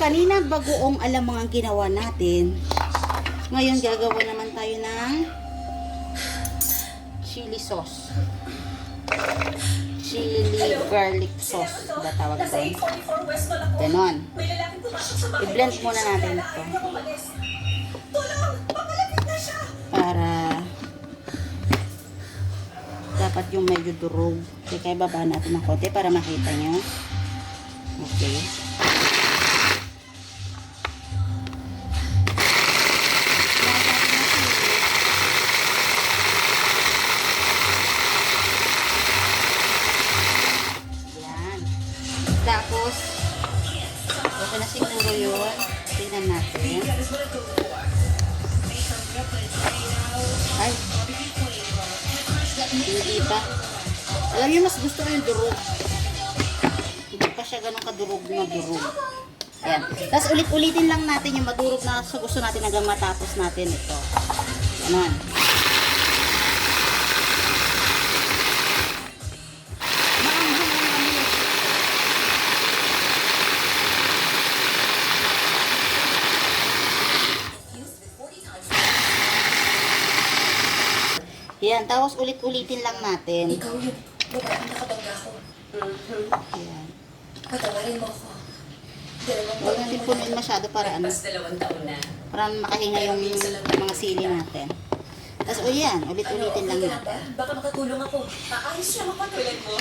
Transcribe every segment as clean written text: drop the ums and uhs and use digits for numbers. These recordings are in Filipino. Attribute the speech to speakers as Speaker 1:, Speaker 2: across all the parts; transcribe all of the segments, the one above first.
Speaker 1: kanina bagoong alamang ang ginawa natin. Ngayon gagawa naman tayo ng chili sauce. Chili garlic sauce. Ba tawag doon? Ganon. I-blend muna natin ito. Para dapat yung medyo durog. Kaya baba natin ng konti para makita nyo. Okay. Yan. Tapos, okay na siguro yun. Tingnan natin. Ay. Hindi pa. Alam niyo, mas gusto ko yung durog. Hindi pa siya ganun kadurog na durog. Ayan. Tapos ulit-ulitin lang natin yung madurog na sa gusto natin hanggang matapos natin ito. Ganon. Yan, tapos ulit-ulitin lang natin.
Speaker 2: Ikaw yun. Babae nakabangga ko.
Speaker 1: Yan.
Speaker 2: Patawarin mo ako.
Speaker 1: Huwag natin punuin masyado para ano.
Speaker 2: Mas 2 taon na.
Speaker 1: Para makahinga yung mga sili natin. Tapos yan, ulit-ulitin lang
Speaker 2: Okay ka na
Speaker 1: natin.
Speaker 2: ba? Baka makatulong ako. Aayos lang ako tulad mo.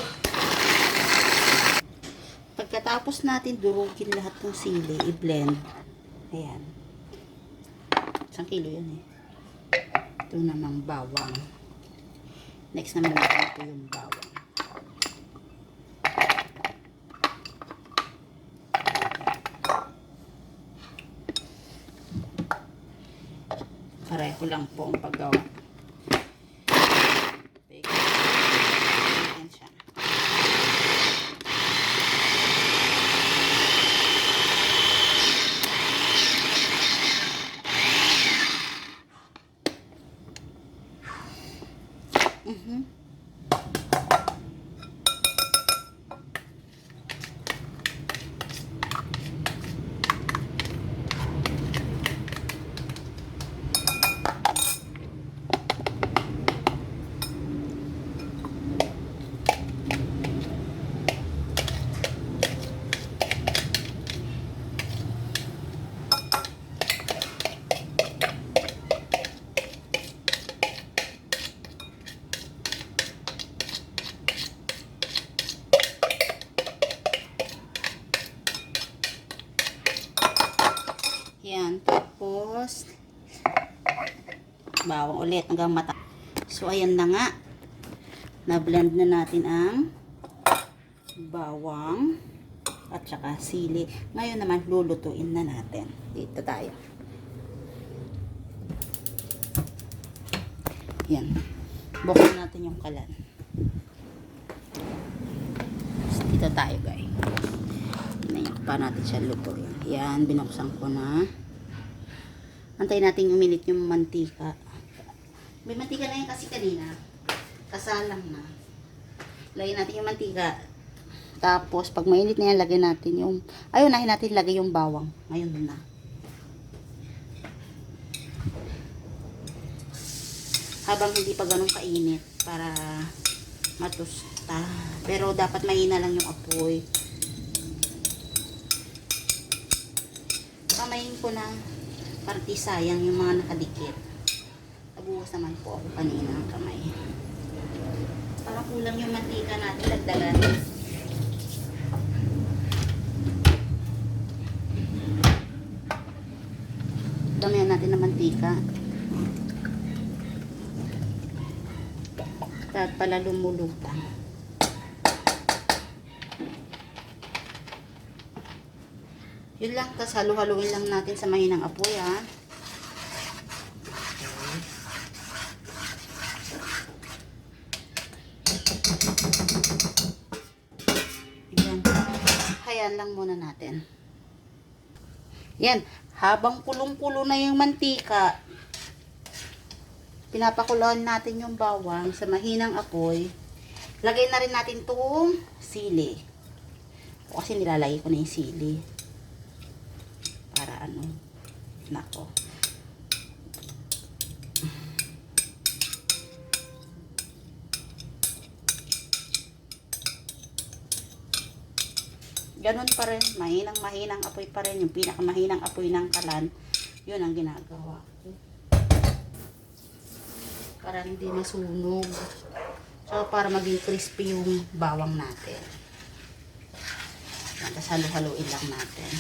Speaker 1: Pagkatapos natin durugin lahat ng sili, i-blend. Ayan. 1 kilo yan eh. Ito namang bawang. Next naman natin ito yung bawang. Pareho lang po ang paggawa. Ayan siya. Yan, tapos bawang ulit hanggang mata. So ayan na nga. Na-blend na natin ang bawang at saka sili. Ngayon naman lulutuin na natin. Dito tayo. Yan. Buksan natin yung kalan. Dito tayo, guys. Ngayon pa natin siya lutuin. Yan, binuksan ko na. Antayin natin uminit yung mantika. May mantika na yan kasi kanina. Kasalang na. Lagyan natin yung mantika. Tapos, pag mainit na yan, lagyan natin yung... Ayun, nahin natin lagay yung bawang. Ngayon na. Habang hindi pa ganun kainit para matusta. Pero dapat mahina lang yung apoy. Kamayin ko na parti sayang yung mga nakadikit. Nabuhos naman po ako kanina ng kamay. Parang kulang yung mantika natin, dagdagan. Damihan natin ng mantika. At pala lumulutang. Yun lang, tapos halu-haluin lang natin sa mahinang apoy, ha. Yan. Hayaan lang muna natin. Yan. Habang kulong-kulo na yung mantika, pinapakuluan natin yung bawang sa mahinang apoy. Lagay na rin natin itong sili. O, kasi nilalagay ko na yung sili. ano. Nako. Ganun pa rin, mahinang apoy pa rin, yung pinakamahinang apoy ng kalan, yun ang ginagawa ko. Para hindi masunog. So, para maging crispy yung bawang natin. Tapos halo-haloin lang natin.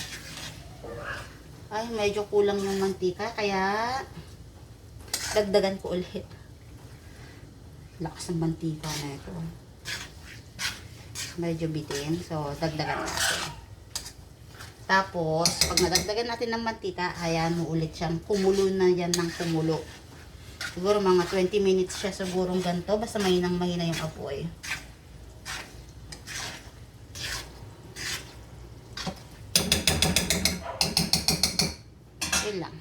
Speaker 1: Ay, medyo kulang yung mantika, kaya dagdagan ko ulit. Lakas ng mantika na ito. Medyo bitin. So, dagdagan natin. Tapos, pag nadagdagan natin ng mantika, ayan mo ulit siyang kumulo na yan ng kumulo. Siguro mga 20 minutes siya sigurong ganito. Basta mahina yung apoy. Yun lang.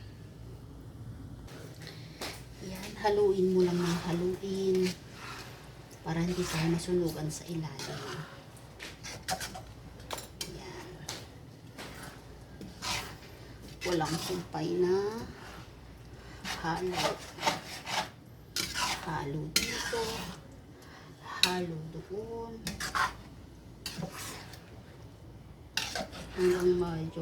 Speaker 1: Yan, haluin mo lang ng haluin. Para hindi tayo masunugan sa ilalim. Yan. Walang sumpay na halo. Halo dito. Halo doon. Hanggang medyo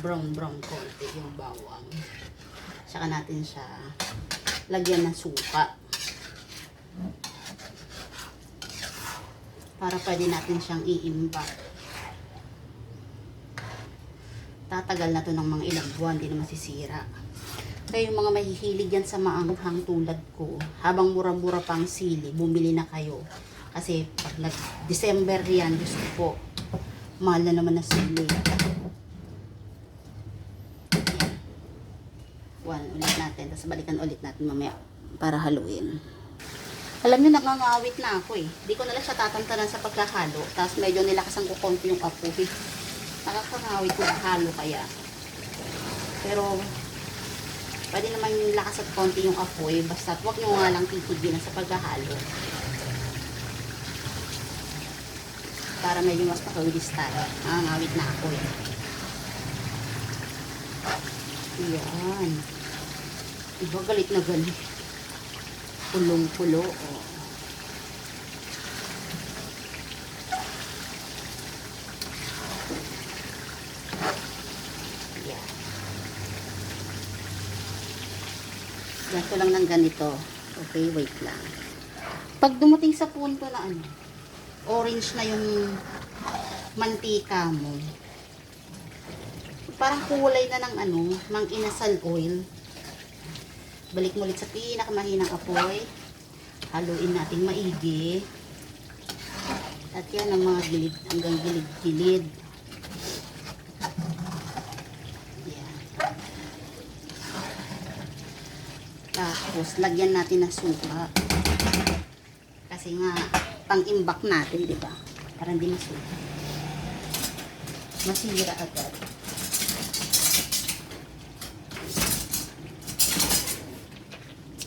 Speaker 1: brown konti yung bawang. Saka natin siya lagyan ng suka. Para pwede natin siyang iimba. Tatagal na to ng mga ilang buwan, hindi na masisira. Kaya yung mga mahihilig yan sa maanghang tulad ko, habang mura-mura pang sili, bumili na kayo. Kasi pag nag-December yan, gusto ko, mahal na naman na sili. One ulit natin, tapos balikan ulit natin mamaya para haluin. Alam nyo, nangangawit na ako eh. Di ko na lang siya tatantanan sa pagkahalo. Tapos medyo nilakasan ko konti yung apoy. Nakakangawit na halo kaya. Pero, pwede naman yung lakas at konti yung apoy. Basta huwag nyo nga lang titigilan sa pagkahalo. Para medyo mas makawidis tayo. Nangangawit na ako eh. Yan. Iba galit na galit. Pulong-pulo. Oh. Yan. Ganito lang ng ganito. Okay, wait lang. Pag dumating sa punto na ano, orange na yung mantika mo, parang kulay na ng ano, mang inasal oil. Balik mo ulit sa pinakamahinang apoy. Haluin natin maigi. At yan ang mga gilid, hanggang gilid-gilid. Yan. Tapos, lagyan natin ng suka. Kasi nga, pang-imbak natin, di ba? Para hindi masuka. Masira agad.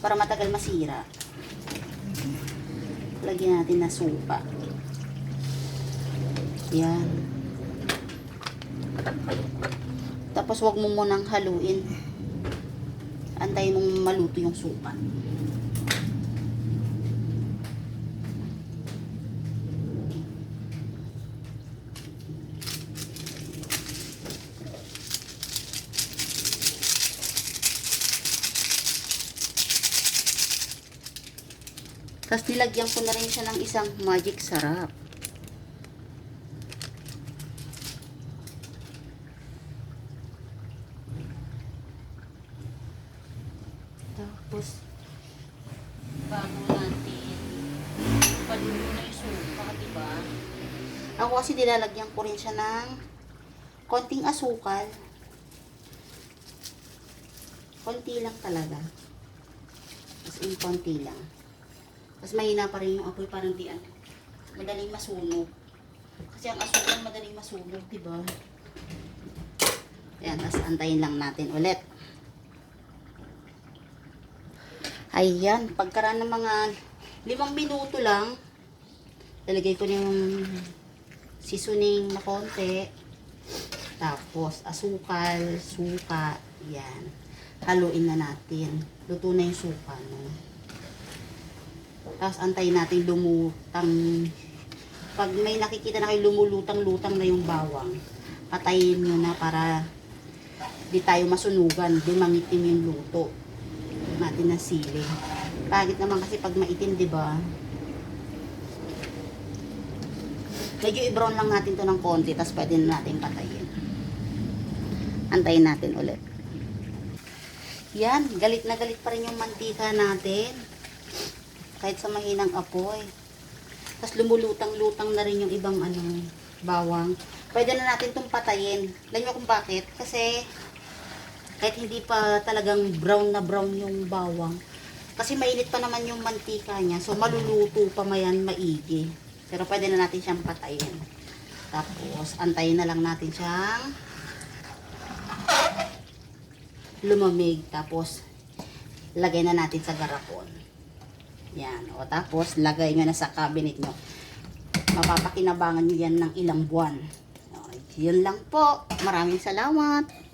Speaker 1: Para matagal masira, lagyan natin na suka. Yan. Tapos wag mo munang haluin. Antayin mong maluto yung suka. Tapos nilagyan ko na rin siya ng isang magic sarap. Tapos, bago natin paluto na yung suka, diba? Ako kasi nilalagyan ko rin siya ng konting asukal. Konti lang talaga. As in, konti lang. Mas mahina pa rin yung apoy, parang di madaling masunog. Kasi ang asukal madaling masunog, diba? Ayan, tapos antayin lang natin ulit. Ayan, pagkaraan ng mga 5 minuto lang, lalagay ko na yung seasoning na konti. Tapos, asukal, suka, yan. Haluin na natin. Luto na yung suka, no? Tapos, antayin natin lumutang. Pag may nakikita na kayo lumulutang-lutang na yung bawang, patayin nyo na para di tayo masunugan, di mangitim yung luto. Huwag natin na sili. Pagit naman kasi pag maitim, di ba? Medyo i-brown lang natin to ng konti, tapos pwede na natin patayin. Antayin natin ulit. Yan, galit na galit pa rin yung mantika natin. Kahit sa mahinang apoy. Tapos lumulutang-lutang na rin yung ibang bawang. Pwede na natin itong patayin. Alam nyo kung bakit? Kasi kahit hindi pa talagang brown na brown yung bawang. Kasi mainit pa naman yung mantika niya. So maluluto pa mayan maigi. Pero pwede na natin siyang patayin. Tapos antayin na lang natin siyang lumamig. Tapos lagay na natin sa garapon. Yan. O tapos lagay nyo na sa cabinet nyo. Mapapakinabangan nyo yan ng ilang buwan. O, yun lang po. Maraming salamat.